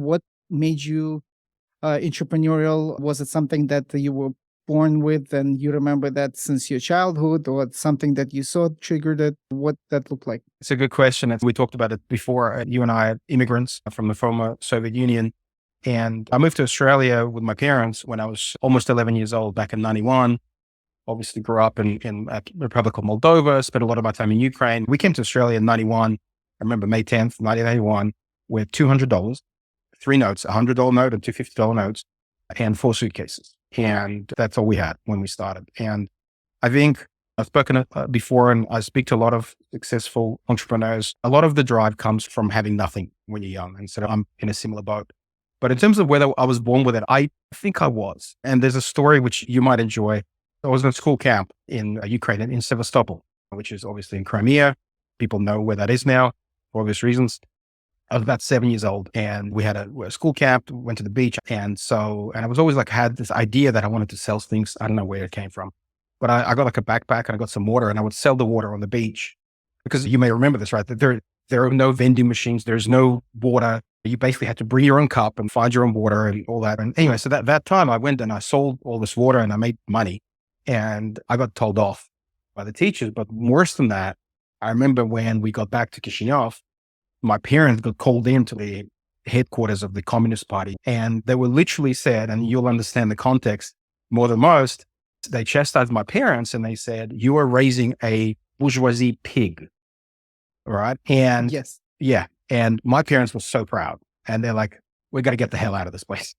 What made you entrepreneurial? Was it something that you were born with and you remember that since your childhood, or something that you saw triggered it? What that looked like? It's a good question. We talked about it before. You and I are immigrants from the former Soviet Union. And I moved to Australia with my parents when I was almost 11 years old back in 91. Obviously grew up in Republic of Moldova, spent a lot of my time in Ukraine. We came to Australia in 91. I remember May 10th, 1981, with $200, three notes, $100 note and two $50 notes, and four suitcases. And that's all we had when we started. And I think I've spoken before, and I speak to a lot of successful entrepreneurs. A lot of the drive comes from having nothing when you're young. And so I'm in a similar boat. But in terms of whether I was born with it, I think I was. And there's a story which you might enjoy. I was in a school camp in Ukraine, in Sevastopol, which is obviously in Crimea. People know where that is now for obvious reasons. I was about 7 years old, and we had a school camp, went to the beach. And I was always had this idea that I wanted to sell things. I don't know where it came from, but I got a backpack and I got some water, and I would sell the water on the beach, because you may remember this, right? That there are no vending machines. There's no water. You basically had to bring your own cup and find your own water and all that. And anyway, so that time I went and I sold all this water and I made money, and I got told off by the teachers. But worse than that, I remember when we got back to Chisinau, my parents got called into the headquarters of the Communist Party, and they were literally said, and you'll understand the context more than most, they chastised my parents and they said, "You are raising a bourgeoisie pig." Right. And Yes. yeah. And my parents were so proud, and they're like, "We got to get the hell out of this place."